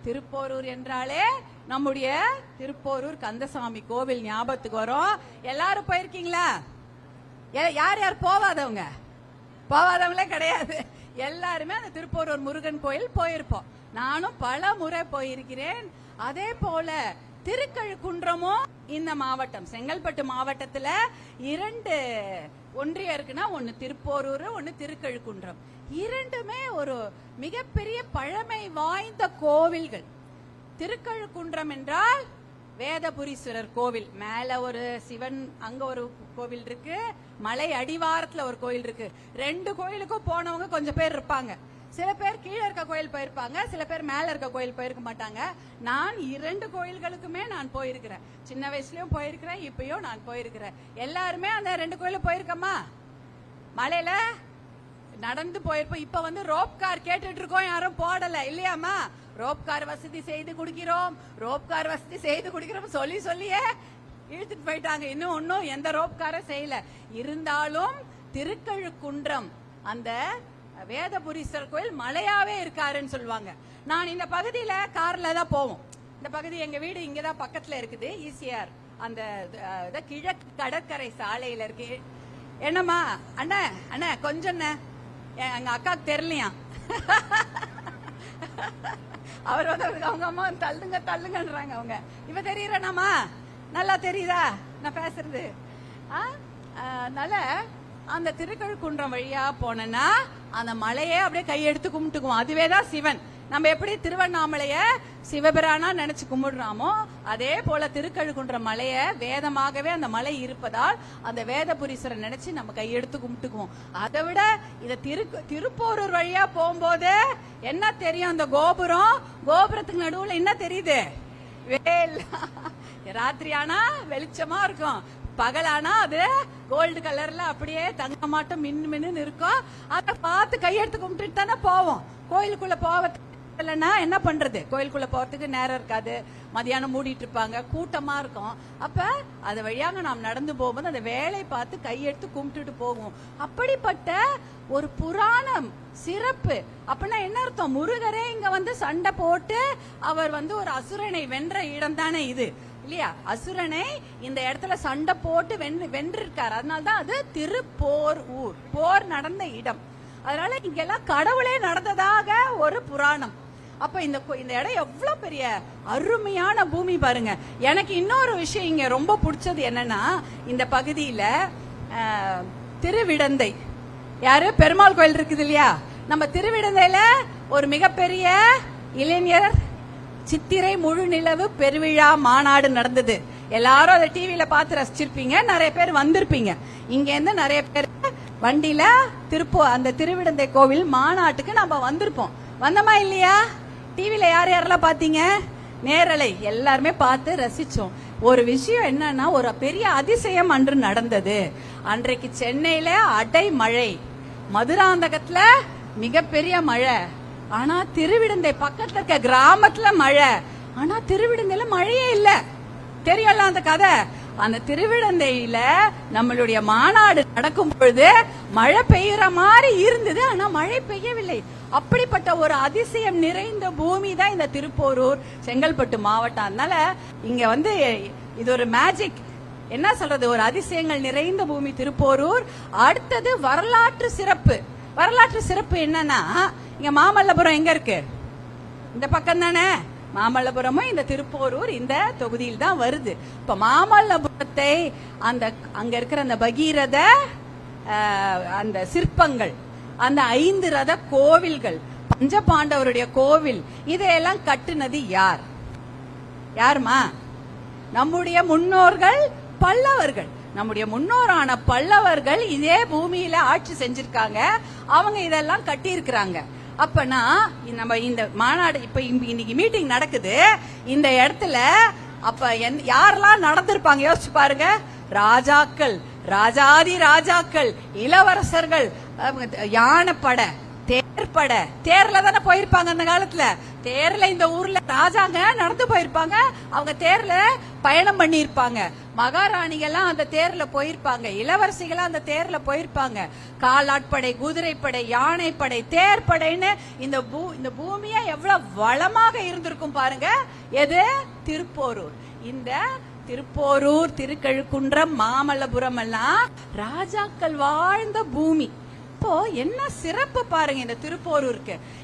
திருப்போரூர் என்றாலே நம்முடைய திருப்போரூர் கந்தசாமி கோவில் ஞாபகத்துக்கு வரும். எல்லாரும் போயிருக்கீங்களா? யார் யார் போவாதவங்க? போவாதவங்களே கிடையாது. எல்லாருமே அந்த திருப்போரூர் முருகன் கோயில் போயிருப்போம். நானும் பல முறை போயிருக்கிறேன். அதே போல திருக்கழுக்குன்றமும் இந்த மாவட்டம் செங்கல்பட்டு மாவட்டத்துல 2 ஒன்றியம் இருக்குன்னா, ஒன்னு திருப்போரூர், ஒன்னு திருக்கழுக்குன்றம். இரண்டுமே ஒரு மிகப்பெரிய பழமை வாய்ந்த கோவில்கள். திருக்கழுக்குன்றம் என்றால் வேதபுரீஸ்வரர் கோவில், மேல ஒரு சிவன், அங்க ஒரு கோவில் இருக்கு, மலை அடிவாரத்துல ஒரு கோயில் இருக்கு. 2 கோயிலுக்கும் போனவங்க கொஞ்சம் பேர் இருப்பாங்க. சில பேர் கீழே இருக்க கோயில் போயிருப்பாங்க, சில பேர் மேல இருக்க கோயில் போயிருக்க மாட்டாங்க. நான் 2 கோயில்களுக்குமே நான் போயிருக்கிறேன். சின்ன வயசுலயும் போயிருக்கிறேன், இப்பயும் நான் போயிருக்கிறேன். எல்லாருமே அந்த 2 கோயிலும் போயிருக்கோமா? மலையில நடந்து போயிருப்போம். இப்ப ரோப் கார் கேட்டுட்டு இருக்கோம், யாரும் போடல இல்லையாமா? ரோப் கார் வசதி செய்து குடிக்கிறோம், ரோப் கார் வசதி செய்து குடிக்கிறோம் சொல்லி சொல்லியே இழுத்துட்டு போயிட்டாங்க. இன்னும் எந்த ரோப் காரும் செய்யல. இருந்தாலும் திருக்கழுக்குன்றம் அந்த வேதபுரீஸ்வரர் கோயில் மலையாவே இருக்காருன்னு சொல்லுவாங்க. நான் இந்த பகுதியில கார்ல தான் போவோம். இந்த பகுதி எங்க வீடு இங்கதான் பக்கத்துல இருக்குது, ஈசிஆர் அந்த கிழக்கு கடற்கரை சாலையில இருக்கு. என்னம்மா அண்ணா அண்ணா கொஞ்சம் எங்க அக்காக்கு தெரியலையா? அவர் அவங்க அம்மா தள்ளுங்க தள்ளுங்கன்றாங்க. அவங்க இவ தெரியறானாமா? நல்லா தெரியுதா நான் பேசுறது? அதனால அந்த திருக்கழுக்குன்றம் வழியா போனா அந்த மலையே அப்படியே கையெடுத்து கும்பிட்டுக்குவோம். அதுவேதான் சிவன். நம்ம எப்படி திருவண்ணாமலைய சிவபிரானா நினைச்சு கும்பிடுறாமோ, அதே போல திருக்கழுக்குன்றம் மலைய வேதமாகவே அந்த மலை இருப்பதால் அந்த வேதபுரீஸ்வரர் நினைச்சு நம்ம கையெடுத்து கும்பிட்டுக்குவோம். அதை விட இத திருப்போரூர் வழியா போகும்போது என்ன தெரியும்? அந்த கோபுரத்துக்கு நடுவுல என்ன தெரியுது? வேல். ராத்திரி ஆனா வெளிச்சமா இருக்கும், பகலானா அது கோல்டு கலர்ல அப்படியே தங்கமாட்டம் மின்னு இருக்கும். அதை பார்த்து கையெடுத்து கும்பிட்டு தானே போவோம். கோயிலுக்குள்ள போவதுன்னா என்ன பண்றது? கோயிலுக்குள்ள போறதுக்கு நேரம் இருக்காது, மதியானம் மூடிட்டு இருப்பாங்க, கூட்டமா இருக்கும். அப்ப அது வழியாக நாம் நடந்து போகும்போது அந்த வேலை பார்த்து கையெடுத்து கும்பிட்டுட்டு போவோம். அப்படிப்பட்ட ஒரு புராணம் சிறப்பு. அப்படின்னா என்ன அர்த்தம்? முருகரே இங்க சண்டை போட்டு அவர் ஒரு அசுரனை வென்ற இடம் தானே இது இல்லையா? அசுரனை இந்த இடத்துல சண்டை போட்டு வென்றிருக்காரு. அதனால்தான் அது திருப்போரூர், போர் நடந்த இடம். அதனால இங்கெல்லாம் கடவுளே நடந்ததாக ஒரு புராணம். அப்ப இந்த இடம் எவ்வளவு பெரிய அருமையான பூமி பாருங்க. எனக்கு இன்னொரு விஷயம் இங்க ரொம்ப பிடிச்சது என்னன்னா, இந்த பகுதியில திருவிடந்தை, யாரு பெருமாள் கோயில் இருக்குது இல்லையா? நம்ம திருவிடந்தையில ஒரு மிகப்பெரிய இளைஞர் சித்திரை முழு நிலவு பெருவிழா மாநாடு நடந்தது. எல்லாரும் அதை டிவியில பார்த்து ரசிச்சிருப்பீங்க, நிறைய பேர் வந்திருப்பீங்க. இங்க இருந்து நிறைய பேர் வண்டியில அந்த திருவிடந்தை கோவில் மாநாட்டுக்கு நம்ம வந்திருப்போம். வந்தமா இல்லையா? டிவியில யாரெல்லாம் பாத்தீங்க? நேரலை எல்லாருமே பார்த்து ரசிச்சோம். ஒரு விஷயம் என்னன்னா, ஒரு பெரிய அதிசயம் அன்று நடந்தது. அன்றைக்கு சென்னையில அடை மழை, மதுராந்தகத்துல மிகப்பெரிய மழை. ஆனா திருவிடந்தை பக்கத்துல இருக்க கிராமத்துல மழை. ஆனா திருவிடந்தையில மழையே இல்ல. தெரியல அந்த கதை. அந்த திருவிடந்தையில நம்மளுடைய மாநாடு நடக்கும் பொழுது மழை பெய்யுற மாதிரி இருந்தது, ஆனா மழை பெய்யவில்லை. அப்படிப்பட்ட ஒரு அதிசயம் நிறைந்த பூமி தான் இந்த திருப்போரூர் செங்கல்பட்டு மாவட்டம். அதனால இங்க இது ஒரு மேஜிக், என்ன சொல்றது, ஒரு அதிசயங்கள் நிறைந்த பூமி திருப்போரூர். அடுத்தது வரலாற்று சிறப்பு. வரலாற்று சிறப்பு என்னன்னா, இங்க மாமல்லபுரம் எங்க இருக்கு? இந்த பக்கம் தானே. மாமல்லபுரமும் இந்த திருப்போரூர் இந்த தொகுதியில் தான் வருது. இப்ப மாமல்லபுரத்தை அங்க இருக்கிற அந்த பகீரத அந்த சிற்பங்கள், அந்த 5 ரத கோவில்கள், பஞ்சபாண்டவருடைய கோவில், இதையெல்லாம் கட்டுனது யார்? யாருமா? நம்முடைய முன்னோர்கள் பல்லவர்கள். நம்முடைய முன்னோரான பல்லவர்கள் இதே பூமியில ஆட்சி செஞ்சிருக்காங்க. அவங்க இதெல்லாம் கட்டி இருக்கிறாங்க. அப்பனா நம்ம இந்த மாநாடு இப்ப இன்னைக்கு மீட்டிங் நடக்குது இந்த இடத்துல. அப்ப யாரெல்லாம் நடந்திருப்பாங்க யோசிச்சு பாருங்க. ராஜாக்கள், ராஜாதி ராஜாக்கள், இளவரசர்கள், யானைப்படை, தேர்ப்படை. தேர்ல தானே போயிருப்பாங்க அந்த காலத்துல. தேர்ல இந்த ஊர்ல ராஜாங்க நடந்து போயிருப்பாங்க, அவங்க தேர்ல பயணம் பண்ணி இருப்பாங்க. மகாராணிகள்லாம் அந்த தேர்ல போயிருப்பாங்க, இளவரசிகள்லாம் அந்த தேர்ல போயிருப்பாங்க. காலாட்படை, குதிரைப்படை, யானைப்படை, தேர்ப்படைன்னு இந்த பூமியா எவ்வளவு வளமாக இருந்திருக்கும் பாருங்க. எது? திருப்போரூர். இந்த திருப்போரூர், திருக்கழுக்குன்றம், மாமல்லபுரம் எல்லாம் ராஜாக்கள் வாழ்ந்த பூமி. இப்போ என்ன சிறப்பு பாருங்க இந்த திருப்போரூருக்கு.